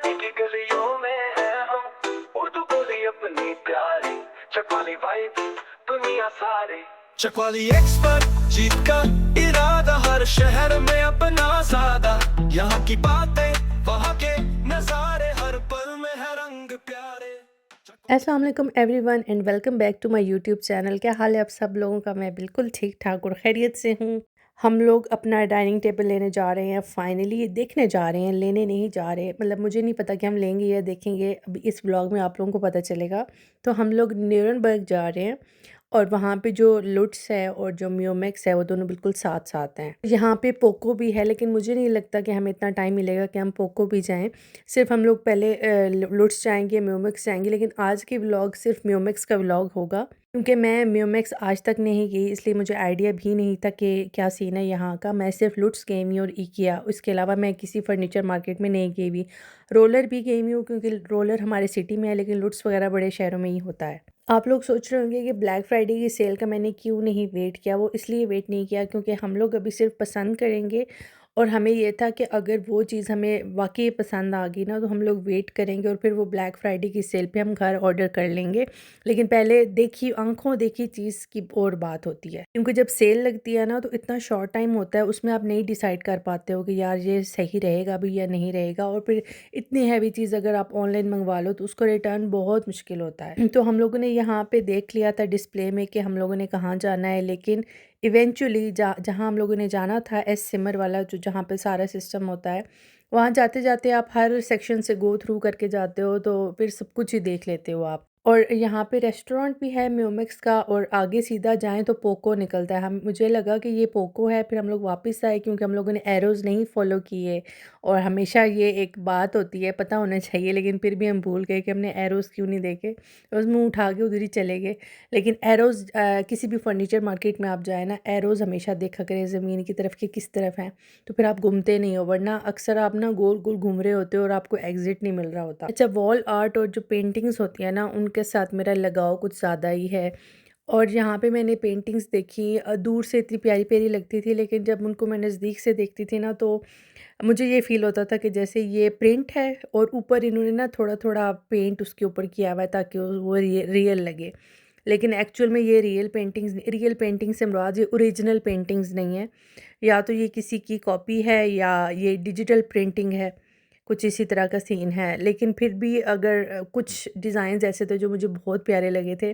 की गलियों में है हम, उर्दू बोली अपनी प्यारी, चकवाली वाइब दुनिया सारी। चकवाली एक्सपर्ट, जीत का इरादा, हर शहर में अपना सादा। यहाँ की बातें, वहाँ के नजारे, हर पल में है रंग प्यारे। अस्सलाम वालेकुम everyone and welcome back to my YouTube channel. क्या हाल है आप सब लोगों का? मैं बिल्कुल ठीक ठाक और खैरियत से हूँ। हम लोग अपना डाइनिंग टेबल लेने जा रहे हैं, फाइनली देखने जा रहे हैं, लेने नहीं जा रहे। मतलब मुझे नहीं पता कि हम लेंगे या देखेंगे, अभी इस व्लॉग में आप लोगों को पता चलेगा। तो हम लोग न्यूरनबर्ग जा रहे हैं और वहाँ पे जो लुट्स है और जो म्यूमिक्स है वो दोनों बिल्कुल साथ साथ हैं। यहाँ पे पोको भी है, लेकिन मुझे नहीं लगता कि हमें इतना टाइम मिलेगा कि हम पोको भी जाएं। सिर्फ हम लोग पहले लुट्स जाएंगे, म्यूमिक्स जाएंगे। लेकिन आज की व्लॉग सिर्फ म्यूमिक्स का व्लॉग होगा, क्योंकि मैं म्यूमिक्स आज तक नहीं गई, इसलिए मुझे आइडिया भी नहीं था कि क्या सीन है यहाँ का। मैं सिर्फ लुट्स गई हुई और इकिया, इसके अलावा मैं किसी फर्नीचर मार्केट में नहीं गई हुई। रोलर भी गई हुई हूँ क्योंकि रोलर हमारे सिटी में है, लेकिन लुट्स वगैरह बड़े शहरों में ही होता है। आप लोग सोच रहे होंगे कि ब्लैक फ्राइडे की सेल का मैंने क्यों नहीं वेट किया। वो इसलिए वेट नहीं किया क्योंकि हम लोग अभी सिर्फ पसंद करेंगे, और हमें ये था कि अगर वो चीज़ हमें वाक़ई पसंद आ गई ना तो हम लोग वेट करेंगे और फिर वो ब्लैक फ्राइडे की सेल पे हम घर ऑर्डर कर लेंगे। लेकिन पहले देखी आँखों देखी चीज़ की और बात होती है, क्योंकि जब सेल लगती है ना तो इतना शॉर्ट टाइम होता है, उसमें आप नहीं डिसाइड कर पाते हो कि यार ये सही रहेगा भी या नहीं रहेगा। और फिर इतनी हैवी चीज़ अगर आप ऑनलाइन मंगवा लो तो उसको रिटर्न बहुत मुश्किल होता है। तो हम लोगों ने यहाँ पे देख लिया था डिस्प्ले में कि हम लोगों ने कहाँ जाना है, लेकिन इवेंचुअली जहाँ हम लोगों ने जाना था, एस सिमर वाला जो जहाँ पे सारा सिस्टम होता है, वहाँ जाते जाते आप हर सेक्शन से गो थ्रू करके जाते हो तो फिर सब कुछ ही देख लेते हो आप। और यहाँ पे रेस्टोरेंट भी है म्यूमिक्स का, और आगे सीधा जाएं तो पोको निकलता है। हम मुझे लगा कि ये पोको है, फिर हम लोग वापस आए क्योंकि हम लोगों ने एरोज़ नहीं फॉलो किए। और हमेशा ये एक बात होती है, पता होना चाहिए, लेकिन फिर भी हम भूल गए कि हमने एरोज़ क्यों नहीं देखे, बस मुँह उठा के उधर ही चले गए। लेकिन एरोज़ किसी भी फर्नीचर मार्केट में आप जाए ना, एरोज़ हमेशा देखा करें ज़मीन की तरफ कि किस तरफ हैं, तो फिर आप घूमते नहीं हो, वरना अक्सर आप ना गोल गोल घूम रहे होते हो और आपको एग्जिट नहीं मिल रहा होता। अच्छा, वॉल आर्ट और जो पेंटिंग्स होती है ना, उनके साथ मेरा लगाव कुछ ज़्यादा ही है। और यहाँ पे मैंने पेंटिंग्स देखी, दूर से इतनी प्यारी प्यारी लगती थी, लेकिन जब उनको मैं नज़दीक से देखती थी ना तो मुझे ये फ़ील होता था कि जैसे ये प्रिंट है और ऊपर इन्होंने ना थोड़ा थोड़ा पेंट उसके ऊपर किया हुआ है ताकि वो रियल लगे। लेकिन एक्चुअल में ये रियल पेंटिंग से मुराद ये ओरिजिनल पेंटिंग्स नहीं है। या तो ये किसी की कॉपी है या ये डिजिटल प्रिंटिंग है, कुछ इसी तरह का सीन है। लेकिन फिर भी अगर कुछ डिज़ाइंस ऐसे थे जो मुझे बहुत प्यारे लगे थे,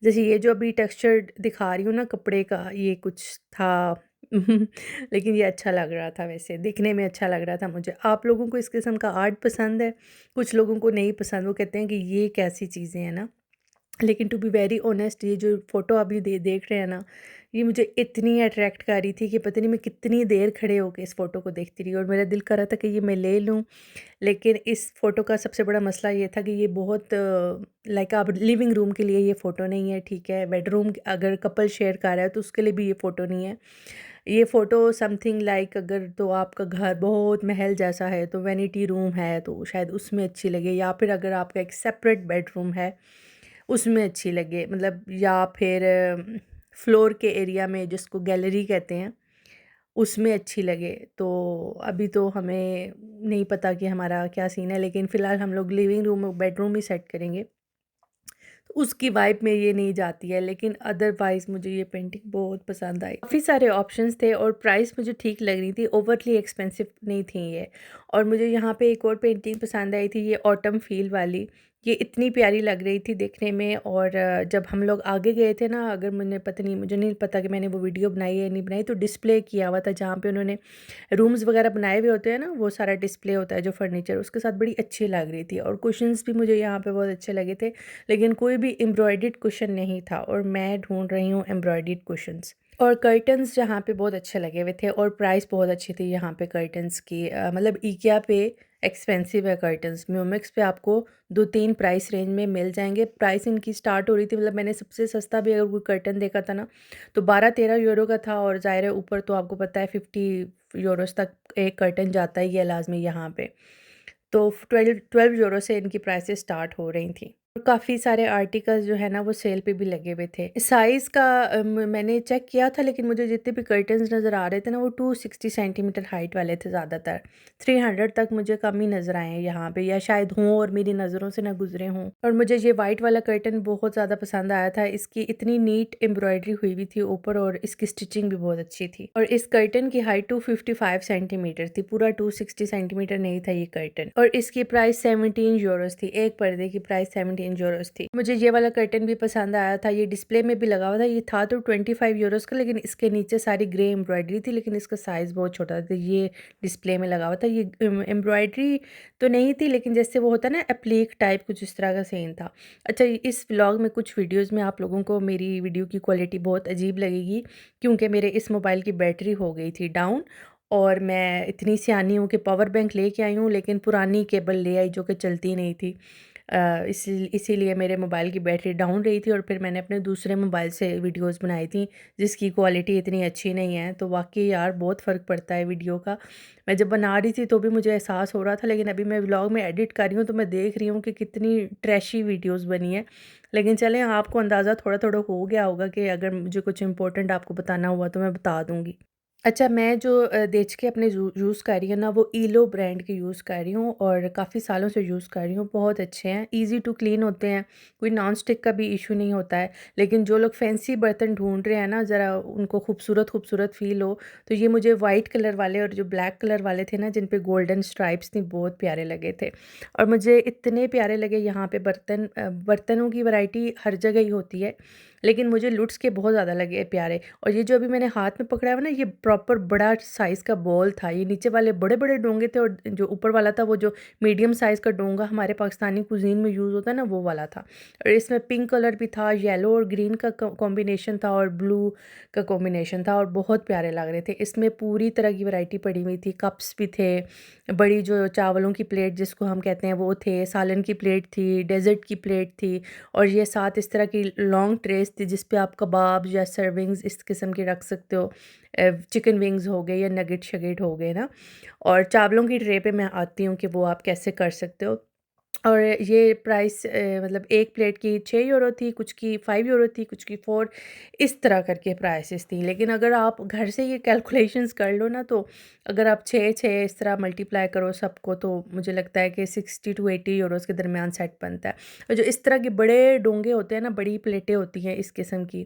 जैसे ये जो अभी टेक्सचर दिखा रही हूँ ना कपड़े का, ये कुछ था। लेकिन ये अच्छा लग रहा था, वैसे दिखने में अच्छा लग रहा था मुझे। आप लोगों को इस किस्म का आर्ट पसंद है, कुछ लोगों को नहीं पसंद, वो कहते हैं कि ये कैसी चीज़ें हैं ना। लेकिन टू बी वेरी ऑनेस्ट, ये जो फ़ोटो अभी देख रहे हैं ना, ये मुझे इतनी अट्रैक्ट कर रही थी कि पता नहीं मैं कितनी देर खड़े होके इस फ़ोटो को देखती रही, और मेरा दिल कर रहा था कि ये मैं ले लूँ। लेकिन इस फ़ोटो का सबसे बड़ा मसला ये था कि ये बहुत लाइक आप लिविंग रूम के लिए ये फ़ोटो नहीं है, ठीक है। बेडरूम अगर कपल शेयर कर रहा है तो उसके लिए भी ये फ़ोटो नहीं है। ये फ़ोटो समथिंग लाइक अगर तो आपका घर बहुत महल जैसा है तो वैनिटी रूम है तो शायद उसमें अच्छी लगे, या फिर अगर आपका एक सेपरेट बेडरूम है उसमें अच्छी लगे, मतलब या फिर फ्लोर के एरिया में जिसको गैलरी कहते हैं उसमें अच्छी लगे। तो अभी तो हमें नहीं पता कि हमारा क्या सीन है, लेकिन फ़िलहाल हम लोग लिविंग रूम और बेडरूम ही सेट करेंगे। तो उसकी वाइब में ये नहीं जाती है, लेकिन अदरवाइज़ मुझे ये पेंटिंग बहुत पसंद आई। काफ़ी सारे ऑप्शंस थे और प्राइस मुझे ठीक लग रही थी, ओवरली एक्सपेंसिव नहीं थी ये। और मुझे यहाँ पे एक और पेंटिंग पसंद आई थी, ये ऑटम फील वाली। ये इतनी प्यारी लग रही थी देखने में। और जब हम लोग आगे गए थे ना, अगर मुझे नहीं पता कि मैंने वो वीडियो बनाई है या नहीं बनाई, तो डिस्प्ले किया हुआ था जहाँ पे उन्होंने रूम्स वगैरह बनाए हुए होते हैं ना, वो सारा डिस्प्ले होता है जो फर्नीचर, उसके साथ बड़ी अच्छी लग रही थी। और कुशन्स भी मुझे यहाँ पे बहुत अच्छे लगे थे, लेकिन कोई भी एम्ब्रॉयडर्ड कुशन नहीं था, और मैं ढूंढ रही हूँ एम्ब्रॉयडर्ड कुशन्स। और कर्टन्स जहाँ पे बहुत अच्छे लगे हुए थे, और प्राइस बहुत अच्छी थी यहाँ पे कर्टन्स की। मतलब इकिया पे एक्सपेंसिव है कर्टन्स, म्यूमिक्स पे आपको 2-3 प्राइस रेंज में मिल जाएंगे। प्राइस इनकी स्टार्ट हो रही थी, मतलब मैंने सबसे सस्ता भी अगर कोई कर्टन देखा था ना तो 12-13 यूरो का था, और ज़ाहिर है ऊपर तो आपको पता है 50 यूरोस तक एक कर्टन जाता ही है लाजमी यहाँ पे। तो 12 यूरो से इनकी प्राइसेस स्टार्ट हो रही थी। काफ़ी सारे आर्टिकल्स जो है ना वो सेल पे भी लगे हुए थे। साइज़ का मैंने चेक किया था, लेकिन मुझे जितने भी कर्टन्स नज़र आ रहे थे ना वो 260 सेंटीमीटर हाइट वाले थे ज़्यादातर। 300 तक मुझे कम ही नज़र आए हैं यहाँ पे, या शायद हों और मेरी नज़रों से ना गुज़रे हों। और मुझे ये वाइट वाला कर्टन बहुत ज़्यादा पसंद आया था। इसकी इतनी नीट एम्ब्रॉयडरी हुई हुई थी ऊपर, और इसकी स्टिचिंग भी बहुत अच्छी थी। और इस कर्टन की हाइट 255 सेंटीमीटर थी, पूरा 260 सेंटीमीटर नहीं था ये कर्टन। और इसकी प्राइस 17 यूरोज़ थी। एक पर्दे की प्राइस 17 यूरोज़ थी। मुझे ये वाला कर्टन भी पसंद आया था। ये डिस्प्ले में भी लगा हुआ था। ये था तो 25 यूरोज़ का, लेकिन इसके नीचे सारी ग्रे एम्ब्रॉयडरी थी, लेकिन इसका साइज़ बहुत छोटा था। ये डिस्प्ले में लगा हुआ था। ये एम्ब्रॉयडरी तो नहीं थी, लेकिन जैसे वो होता है ना एप्लीक टाइप, कुछ इस तरह का सीन था। अच्छा, इस व्लॉग में कुछ वीडियोज़ में आप लोगों को मेरी वीडियो की क्वालिटी बहुत अजीब लगेगी, क्योंकि मेरे इस मोबाइल की बैटरी हो गई थी डाउन, और मैं इतनी सियानी हूँ कि पावर बैंक लेके आई हूँ, लेकिन पुरानी केबल ले आई जो कि चलती नहीं थी। इसीलिए मेरे मोबाइल की बैटरी डाउन रही थी, और फिर मैंने अपने दूसरे मोबाइल से वीडियोस बनाई थी जिसकी क्वालिटी इतनी अच्छी नहीं है। तो वाकई यार बहुत फ़र्क पड़ता है वीडियो का। मैं जब बना रही थी तो भी मुझे एहसास हो रहा था, लेकिन अभी मैं व्लॉग में एडिट कर रही हूँ तो मैं देख रही हूँ कि कितनी ट्रैशी वीडियोस बनी है। लेकिन चलें, आपको अंदाज़ा थोड़ा थोड़ा हो गया होगा कि अगर मुझे कुछ इंपॉर्टेंट आपको बताना हुआ तो मैं बता दूँगी। अच्छा, मैं जो देच के अपने यूज़ कर रही हूँ ना, वो ईलो ब्रांड के यूज़ कर रही हूँ, और काफ़ी सालों से यूज़ कर रही हूँ। बहुत अच्छे हैं, ईज़ी टू क्लीन होते हैं, कोई नॉन स्टिक का भी इशू नहीं होता है। लेकिन जो लोग फैंसी बर्तन ढूँढ रहे हैं ना, ज़रा उनको खूबसूरत फ़ील हो, तो ये मुझे वाइट कलर वाले और जो ब्लैक कलर वाले थे ना, जिन पे गोल्डन स्ट्राइप्स थी, बहुत प्यारे लगे थे। और मुझे इतने प्यारे लगे यहाँ पे बर्तनों की वैरायटी हर जगह ही होती है, लेकिन मुझे लुट्स के बहुत ज़्यादा लगे प्यारे। और ये जो अभी मैंने हाथ में पकड़ा है ना, ये प्रॉपर बड़ा साइज़ का बॉल था। ये नीचे वाले बड़े-बड़े डोंगे थे, और जो ऊपर वाला था वो जो मीडियम साइज़ का डोंगा हमारे पाकिस्तानी कुज़ीन में यूज़ होता है ना, वो वाला था। और इसमें पिंक कलर भी था, येलो और ग्रीन का कॉम्बिनेशन था, और ब्लू का कॉम्बिनेशन था, और बहुत प्यारे लग रहे थे। इसमें पूरी तरह की वैरायटी पड़ी हुई थी, कप्स भी थे, बड़ी जो चावलों की प्लेट जिसको हम कहते हैं वो थे, सालन की प्लेट थी, डेज़र्ट की प्लेट थी, और ये साथ इस तरह की लॉन्ग ट्रेस थी जिस पे आप कबाब या सर्विंग्स इस किस्म के रख सकते हो। चिकन विंग्स हो गए या नगेट शगेट हो गए ना। और चावलों की ट्रे पे मैं आती हूँ कि वो आप कैसे कर सकते हो। और ये प्राइस मतलब एक प्लेट की 6 यूरो थी, कुछ की 5 यूरो थी, कुछ की 4, इस तरह करके प्राइसेस थी। लेकिन अगर आप घर से ये कैलकुलेशंस कर लो ना, तो अगर आप 6 इस तरह मल्टीप्लाई करो सबको, तो मुझे लगता है कि 60 टू 80 यूरोज़ के दरमियान सेट बनता है। और जो इस तरह के बड़े डोंगे होते हैं ना, बड़ी प्लेटें होती हैं इस किस्म की,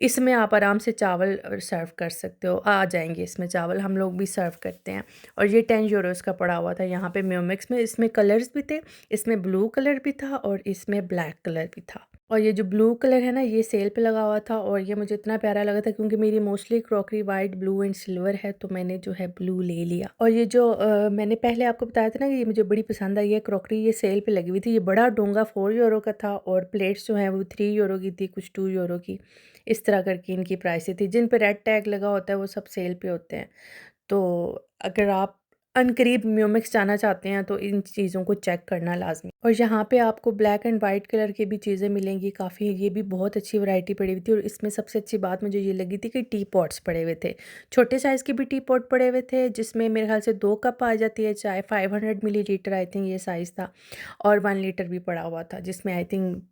इसमें आप आराम से चावल सर्व कर सकते हो। आ जाएँगे इसमें चावल, हम लोग भी सर्व करते हैं। और ये 10 यूरोज़ का पड़ा हुआ था यहाँ पे म्योमिक्स में। इसमें कलर्स भी थे, इसमें ब्लू कलर भी था और इसमें ब्लैक कलर भी था। और ये जो ब्लू कलर है ना, ये सेल पे लगा हुआ था, और ये मुझे इतना प्यारा लगा था क्योंकि मेरी mostly crockery white, blue and silver है, तो मैंने जो है ब्लू ले लिया। और ये जो मैंने पहले आपको बताया था ना कि ये मुझे बड़ी पसंद आई है क्रॉकरी, ये सेल पे लगी हुई थी। ये बड़ा डोंगा 4 यूरो का था, और प्लेट्स जो हैं वो 3 यूरो की थी, कुछ 2 यूरो की। इस तरह करके इनकी प्राइसें थी। जिन पे रेड टैग लगा होता है वो सब सेल पे होते हैं। तो अगर आप अनकरीब म्यूमिक्स जाना चाहते हैं तो इन चीज़ों को चेक करना लाज़मी। और यहाँ पे आपको ब्लैक एंड वाइट कलर की भी चीज़ें मिलेंगी काफ़ी। ये भी बहुत अच्छी वैरायटी पड़ी हुई थी, और इसमें सबसे अच्छी बात मुझे ये लगी थी कि टी पॉट्स पड़े हुए थे। छोटे साइज़ के भी टी पॉट पड़े हुए थे, जिसमें मेरे ख़्याल से 2 कप आ जाती है चाय। 500 मिलीलीटर आई थिंक ये साइज़ था, और 1 लीटर भी पड़ा हुआ था, जिसमें आई थिंक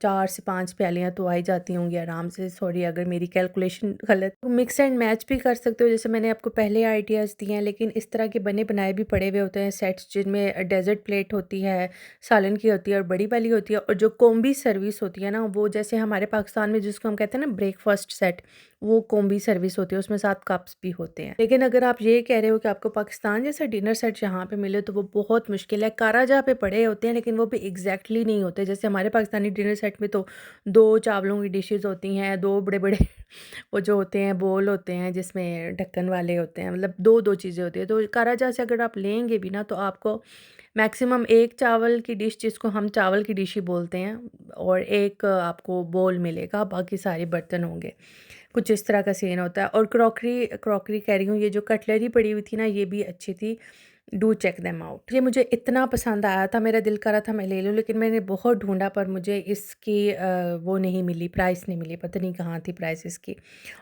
4 से 5 प्यालियाँ तो आ ही जाती होंगी आराम से। सॉरी अगर मेरी कैलकुलेशन गलत। तो मिक्स एंड मैच भी कर सकते हो, जैसे मैंने आपको पहले आइडियाज़ दिए हैं, लेकिन इस तरह के बने बनाए भी पड़े हुए होते हैं सेट्स, जिनमें डेज़र्ट प्लेट होती है, सालन की होती है और बड़ी वाली होती है, और जो कोम्बी सर्विस होती है ना, वो जैसे हमारे पाकिस्तान में जिसको हम कहते हैं ना ब्रेकफास्ट सेट, वो कोम्बी सर्विस होती है, उसमें साथ कप्स भी होते हैं। लेकिन अगर आप ये कह रहे हो कि आपको पाकिस्तान जैसा डिनर सेट यहाँ पे मिले, तो वो बहुत मुश्किल है। काराजा पे पड़े होते हैं, लेकिन वो भी एग्जैक्टली नहीं होते। जैसे हमारे पाकिस्तानी डिनर सेट में तो 2 चावलों की डिशेज़ होती हैं, 2 बड़े-बड़े वो जो होते हैं बोल होते हैं जिसमें ढक्कन वाले होते हैं, मतलब 2-2 चीज़ें होती हैं। तो काराजा से अगर आप लेंगे भी ना, तो आपको मैक्सिमम 1 चावल की डिश, जिसको हम चावल की डिश ही बोलते हैं, और 1 आपको बोल मिलेगा, बाकी सारे बर्तन होंगे। कुछ इस तरह का सीन होता है। और क्रॉकरी क्रॉकरी कह रही हूँ, ये जो कटलरी पड़ी हुई थी ना, ये भी अच्छी थी। Do check them out. ये मुझे इतना पसंद आया था, मेरा दिल कर रहा था मैं ले लूँ, लेकिन मैंने बहुत ढूँढा पर मुझे इसकी वो नहीं मिली, प्राइस नहीं मिली, पता नहीं कहाँ थी प्राइस इसकी।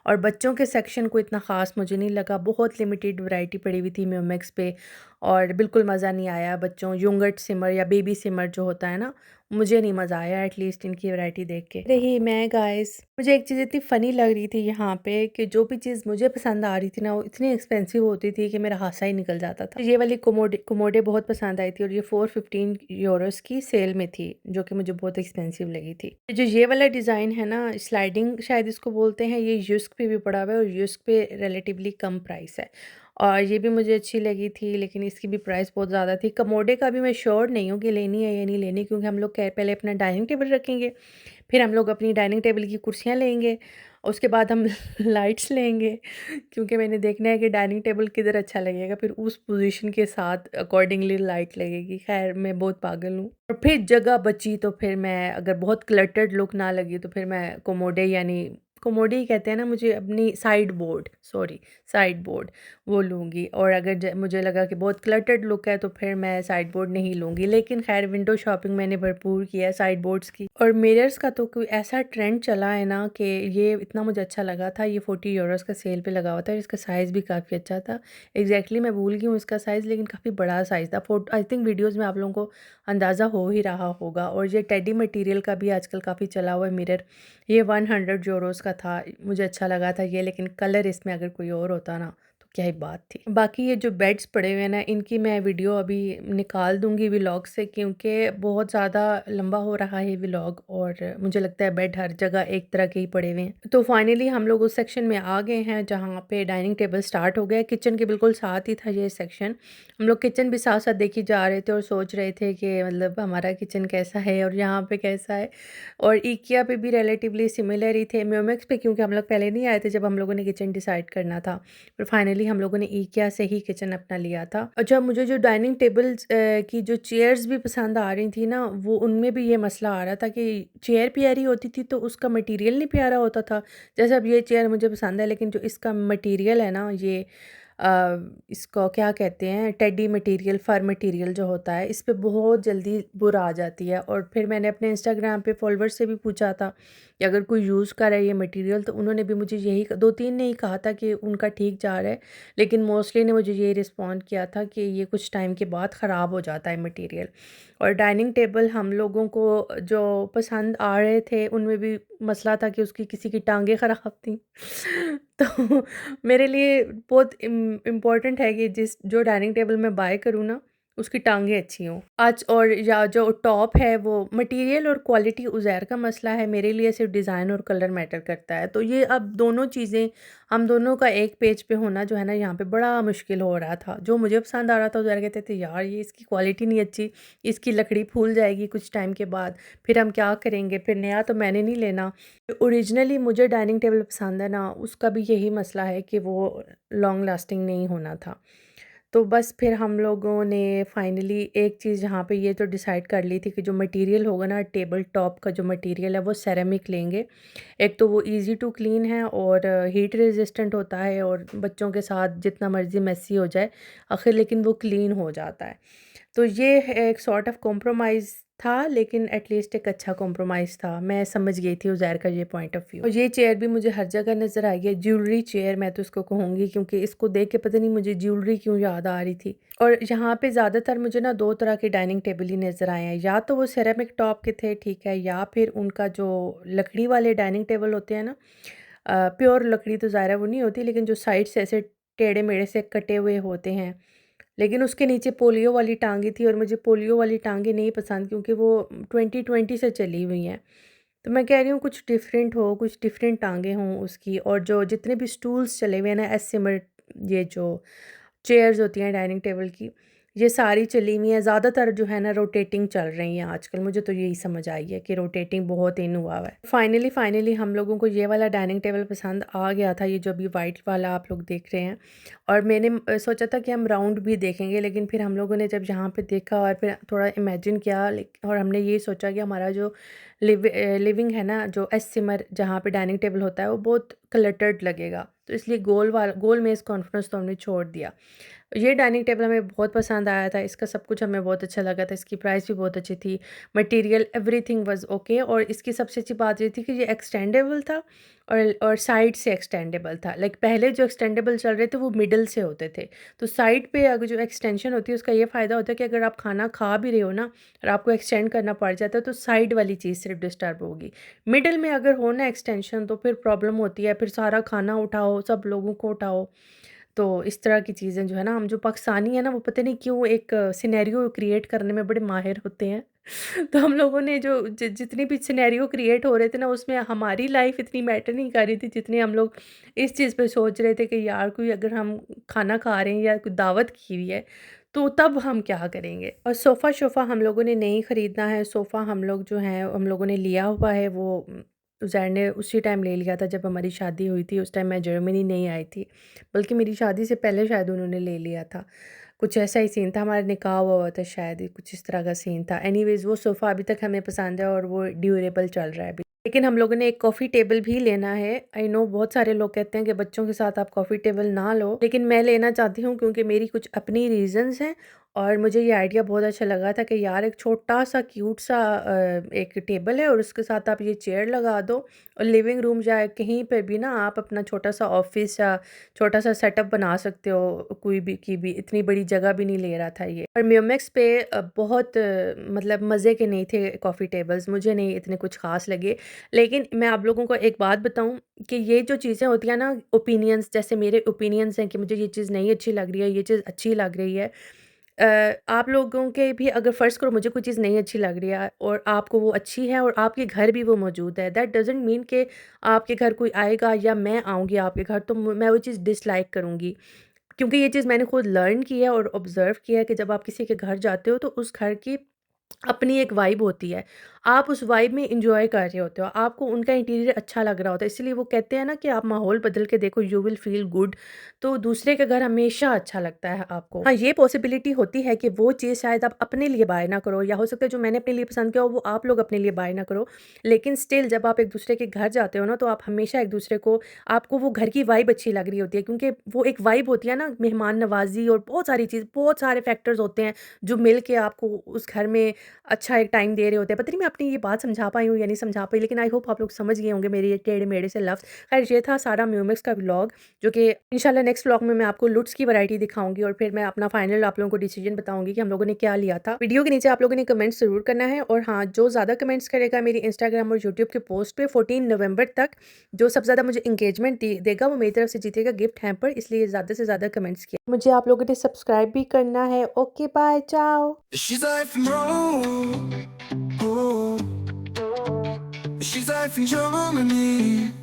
और बच्चों के सेक्शन को इतना ख़ास मुझे नहीं लगा, बहुत लिमिटेड वैरायटी पड़ी हुई थी म्योमिक्स पे, और बिल्कुल मज़ा नहीं आया। बच्चों योगर्ट सिमर या बेबी सिमर जो होता है ना, मुझे नहीं मज़ा आया एटलीस्ट इनकी वैरायटी देख के। रही मैं गाइस, मुझे एक चीज़ इतनी फ़नी लग रही थी यहाँ पे कि जो भी चीज़ मुझे पसंद आ रही थी ना, वो इतनी एक्सपेंसिव होती थी कि मेरा हासा ही निकल जाता था। ये वाली कोमोडे कोमोडे बहुत पसंद आई थी और ये 415 यूरोज़ की सेल में थी, जो कि मुझे बहुत एक्सपेंसिव लगी थी। जो ये वाला डिज़ाइन है ना, स्लाइडिंग शायद इसको बोलते हैं, ये यूस्क पे भी पड़ा हुआ है और यूस्क पे रिलेटिवली कम प्राइस है। और ये भी मुझे अच्छी लगी थी, लेकिन इसकी भी प्राइस बहुत ज़्यादा थी। कमोडे का भी मैं श्योर नहीं हूँ कि लेनी है या नहीं लेनी, क्योंकि हम लोग पहले अपना डाइनिंग टेबल रखेंगे, फिर हम लोग अपनी डाइनिंग टेबल की कुर्सियाँ लेंगे, उसके बाद हम लाइट्स लेंगे, क्योंकि मैंने देखना है कि डाइनिंग टेबल किधर अच्छा लगेगा, फिर उस पोजीशन के साथ अकॉर्डिंगली लाइट लगेगी। खैर, मैं बहुत पागल हूँ। और फिर जगह बची तो फिर मैं, अगर बहुत क्लटर्ड लुक ना लगी तो फिर मैं कोमोडे, यानी कोमोडे ही कहते हैं ना, मुझे अपनी साइड बोर्ड वो लूँगी। और अगर मुझे लगा कि बहुत क्लटर्ड लुक है तो फिर मैं साइड बोर्ड नहीं लूँगी। लेकिन खैर, विंडो शॉपिंग मैंने भरपूर किया है साइड बोर्ड्स की। और मिरर्स का तो कोई ऐसा ट्रेंड चला है ना कि ये इतना मुझे अच्छा लगा था। ये 40 यूरोज़ का सेल पे लगा हुआ था और इसका साइज़ भी काफ़ी अच्छा था। एग्जैक्टली मैं भूल गई हूँ इसका साइज़, लेकिन काफ़ी बड़ा साइज़ था। आई थिंक वीडियोज़ में आप लोगों को अंदाज़ा हो ही रहा होगा। और ये टेडी मटेरियल का भी आजकल काफ़ी चला हुआ है मिरर। ये 100 यूरोज़ का था। मुझे अच्छा लगा था ये, लेकिन कलर इसमें अगर कोई और होता ना तो क्या ही बात थी। बाकी ये जो बेड्स पड़े हुए हैं ना, इनकी मैं वीडियो अभी निकाल दूँगी व्लॉग से, क्योंकि बहुत ज़्यादा लंबा हो रहा है व्लॉग और मुझे लगता है बेड हर जगह एक तरह के ही पड़े हुए हैं। तो फाइनली हम लोग उस सेक्शन में आ गए हैं जहाँ पे डाइनिंग टेबल स्टार्ट हो गया। किचन के बिल्कुल साथ ही था ये सेक्शन। हम लोग किचन भी साथ-साथ देखी जा रहे थे और सोच रहे थे कि मतलब हमारा किचन कैसा है और यहाँ पे कैसा है। और इकिया पे भी रिलेटिवली सिमिलर ही थे। म्योमेक्स पे क्योंकि हम लोग पहले नहीं आए थे जब हम लोगों ने किचन डिसाइड करना था। फिर फाइनली हम लोगों ने इकिया से ही किचन अपना लिया था। अच्छा, मुझे जो डाइनिंग टेबल्स की जो चेयर्स भी पसंद आ रही थी ना, वो उनमें भी ये मसला आ रहा था कि चेयर प्यारी होती थी तो उसका मटेरियल नहीं प्यारा होता था। जैसे अब ये चेयर मुझे पसंद है, लेकिन जो इसका मटेरियल है ना, ये इसको क्या कहते हैं, टेडी मटेरियल, फर मटेरियल जो होता है, इस पे बहुत जल्दी बुर आ जाती है। और फिर मैंने अपने इंस्टाग्राम पे फॉलोअर्स से भी पूछा था कि अगर कोई यूज़ कर रहा है ये मटेरियल, तो उन्होंने भी मुझे यही 2-3 ने ही कहा था कि उनका ठीक जा रहा है, लेकिन मोस्टली ने मुझे ये रिस्पॉन्ड किया था कि ये कुछ टाइम के बाद ख़राब हो जाता है मटेरियल। और डाइनिंग टेबल हम लोगों को जो पसंद आ रहे थे, उनमें भी मसला था कि उसकी किसी की टाँगें ख़राब थी। तो मेरे लिए बहुत इम्पोर्टेंट है कि जो डाइनिंग टेबल मैं बाय करूँ ना, उसकी टाँगें अच्छी हों। आज और या जो टॉप है वो मटेरियल और क्वालिटी उज़ैर का मसला है, मेरे लिए सिर्फ़ डिज़ाइन और कलर मैटर करता है। तो ये अब दोनों चीज़ें, हम दोनों का एक पेज पे होना जो है ना, यहाँ पे बड़ा मुश्किल हो रहा था। जो मुझे पसंद आ रहा था, उज़ैर कहते थे यार ये इसकी क्वालिटी नहीं अच्छी, इसकी लकड़ी फूल जाएगी कुछ टाइम के बाद, फिर हम क्या करेंगे, फिर नया तो मैंने नहीं लेना। ओरिजिनली मुझे डाइनिंग टेबल पसंद है ना, उसका भी यही मसला है कि वो लॉन्ग लास्टिंग नहीं होना था। तो बस फिर हम लोगों ने फाइनली एक चीज़ यहाँ पे ये तो डिसाइड कर ली थी कि जो मटेरियल होगा ना, टेबल टॉप का जो मटेरियल है वो सेरेमिक लेंगे। एक तो वो इजी टू क्लीन है और हीट रेजिस्टेंट होता है, और बच्चों के साथ जितना मर्ज़ी मेसी हो जाए आखिर, लेकिन वो क्लीन हो जाता है। तो ये एक सॉर्ट ऑफ कॉम्प्रोमाइज़ था, लेकिन एटलीस्ट एक अच्छा कॉम्प्रोमाइज़ था। मैं समझ गई थी उज़ैर का ये पॉइंट ऑफ व्यू। और ये चेयर भी मुझे हर जगह नज़र आई है, ज्वेलरी चेयर मैं तो इसको कहूँगी, क्योंकि इसको देख के पता नहीं मुझे ज्वेलरी क्यों याद आ रही थी। और यहाँ पे ज़्यादातर मुझे ना 2 तरह के डाइनिंग टेबल ही नज़र आए हैं, या तो वो सेरेमिक टॉप के थे, ठीक है, या फिर उनका जो लकड़ी वाले डाइनिंग टेबल होते हैं ना, प्योर लकड़ी तो ज़ाहिर है वो नहीं होती, लेकिन जो साइड से ऐसे टेढ़े-मेढ़े से कटे हुए होते हैं, लेकिन उसके नीचे पोलियो वाली टाँगें थी और मुझे पोलियो वाली टाँगें नहीं पसंद, क्योंकि वो 2020 से चली हुई हैं। तो मैं कह रही हूँ कुछ डिफरेंट हो, कुछ डिफरेंट टाँगें हों उसकी। और जो जितने भी स्टूल्स चले हुए हैं ना, एस्सिमर, ये जो चेयर्स होती हैं डाइनिंग टेबल की, ये सारी चली हुई हैं। ज़्यादातर जो है ना रोटेटिंग चल रही हैं आजकल। मुझे तो यही समझ आई है कि रोटेटिंग बहुत इन हुआ है। फाइनली हम लोगों को ये वाला डाइनिंग टेबल पसंद आ गया था, ये जो अभी वाइट वाला आप लोग देख रहे हैं। और मैंने सोचा था कि हम राउंड भी देखेंगे, लेकिन फिर हम लोगों ने जब यहाँ पे देखा और फिर थोड़ा इमेजिन किया, और हमने ये सोचा कि हमारा जो लिविंग है ना, जो एस-सिमर जहाँ पे डाइनिंग टेबल होता है, वो बहुत क्लटर्ड लगेगा। तो इसलिए गोल में इस कॉन्फिडेंस तो हमने छोड़ दिया। ये डाइनिंग टेबल हमें बहुत पसंद आया था, इसका सब कुछ हमें बहुत अच्छा लगा था, इसकी प्राइस भी बहुत अच्छी थी, मटेरियल एवरीथिंग वाज़ ओके और इसकी सबसे अच्छी बात ये थी कि ये एक्सटेंडेबल था और साइड से एक्सटेंडेबल था। लाइक पहले जो एक्सटेंडेबल चल रहे थे वो मिडल से होते थे, तो साइड पे अगर जो एक्सटेंशन होती है उसका ये फ़ायदा होता है कि अगर आप खाना खा भी रहे हो ना और आपको एक्सटेंड करना पड़ जाता है तो साइड वाली चीज़ सिर्फ डिस्टर्ब होगी। मिडल में अगर हो ना एक्सटेंशन तो फिर प्रॉब्लम होती है, फिर सारा खाना उठाओ, सब लोगों को उठाओ। तो इस तरह की चीज़ें जो है ना, हम जो पाकिस्तानी है ना वो पता नहीं क्यों एक सिनेरियो क्रिएट करने में बड़े माहिर होते हैं। तो हम लोगों ने जो जितनी भी सिनेरियो क्रिएट हो रहे थे ना उसमें हमारी लाइफ इतनी मैटर नहीं कर रही थी जितनी हम लोग इस चीज़ पे सोच रहे थे कि यार कोई अगर हम खाना खा रहे हैं या कोई दावत की हुई है तो तब हम क्या करेंगे। और सोफ़ा शोफ़ा हम लोगों ने नहीं ख़रीदना है, सोफ़ा हम लोग जो हैं हम लोगों ने लिया हुआ है वो ज़ैड ने उसी टाइम ले लिया था जब हमारी शादी हुई थी। उस टाइम मैं जर्मनी नहीं आई थी, बल्कि मेरी शादी से पहले शायद उन्होंने ले लिया था। कुछ ऐसा ही सीन था, हमारा निकाह हुआ था शायद, कुछ इस तरह का सीन था। एनीवेज़ वो सोफ़ा अभी तक हमें पसंद है और वो ड्यूरेबल चल रहा है अभी। लेकिन हम लोगों ने एक कॉफ़ी टेबल भी लेना है। आई नो बहुत सारे लोग कहते हैं कि बच्चों के साथ आप कॉफ़ी टेबल ना लो, लेकिन मैं लेना चाहती हूँ क्योंकि मेरी कुछ अपनी रीज़न्स हैं और मुझे ये आइडिया बहुत अच्छा लगा था कि यार एक छोटा-सा क्यूट सा एक टेबल है और उसके साथ आप ये चेयर लगा दो और लिविंग रूम या कहीं पे भी ना आप अपना छोटा-सा ऑफ़िस या छोटा-सा सेटअप बना सकते हो, कोई भी की भी इतनी बड़ी जगह भी नहीं ले रहा था ये। और म्यूमेक्स पे बहुत मतलब मज़े के नहीं थे कॉफ़ी टेबल्स, मुझे नहीं इतने कुछ ख़ास लगे। लेकिन मैं आप लोगों को एक बात बताऊँ कि ये जो चीज़ें होती हैं ना ओपिनियंस, जैसे मेरे ओपिनियंस हैं कि मुझे ये चीज़ नहीं अच्छी लग रही है, ये चीज़ अच्छी लग रही है। आप लोगों के भी अगर फ़र्ज़ करो मुझे कोई चीज़ नहीं अच्छी लग रही है और आपको वो अच्छी है और आपके घर भी वो मौजूद है, दैट डज़न्ट मीन कि आपके घर कोई आएगा या मैं आऊँगी आपके घर तो मैं वो चीज़ डिसलाइक करूँगी। क्योंकि ये चीज़ मैंने खुद लर्न की है और ऑब्ज़र्व किया है कि जब आप किसी के घर जाते हो तो उस घर की अपनी एक वाइब होती है। आप उस वाइब में एन्जॉय कर रहे होते हो, आपको उनका इंटीरियर अच्छा लग रहा होता है, इसलिए वो कहते हैं ना कि आप माहौल बदल के देखो यू विल फ़ील गुड। तो दूसरे का घर हमेशा अच्छा लगता है आपको। हाँ, ये पॉसिबिलिटी होती है कि वो चीज़ शायद आप अपने लिए बाय ना करो या हो सकता है जो मैंने अपने लिए पसंद किया हो वो आप लोग अपने लिए बाय ना करो। लेकिन स्टिल जब आप एक-दूसरे के घर जाते हो ना तो आप हमेशा एक-दूसरे को आपको वो घर की वाइब अच्छी लग रही होती है क्योंकि वो एक वाइब होती है ना मेहमान नवाज़ी और बहुत सारी चीज़, बहुत सारे फैक्टर्स होते हैं जो मिल के आपको उस घर में अच्छा एक टाइम दे रहे होते हैं। पता नहीं मैं अपनी ये बात समझा पाई हूँ या नहीं समझा पाई, लेकिन आई होप आप लोग समझ गए होंगे मेरे ये टेढ़े-मेढ़े से लफ्ज़। ख़ैर ये था सारा म्यूमिक्स का व्लॉग जो कि इंशाल्लाह नेक्स्ट व्लॉग में मैं आपको लुट्स की वैरायटी दिखाऊँगी और फिर मैं अपना फाइनल आप लोगों को डिसीजन बताऊँगी कि हम लोगों ने क्या लिया था। वीडियो के नीचे आप लोगों ने कमेंट्स ज़रूर करना है और हाँ, जो ज़्यादा कमेंट्स करेगा मेरी इंस्टाग्राम और यूट्यूब के पोस्ट पे 14 नवंबर तक जो सबसे ज़्यादा मुझे एंगेजमेंट देगा वो मेरी तरफ से जीतेगा गिफ्ट हैम्पर, इसलिए ज़्यादा से ज़्यादा कमेंट्स किया। मुझे आप लोगों ने सब्सक्राइब भी करना है। ओके बाय, चाओ। She's like from Rome, oh. She's like from Germany.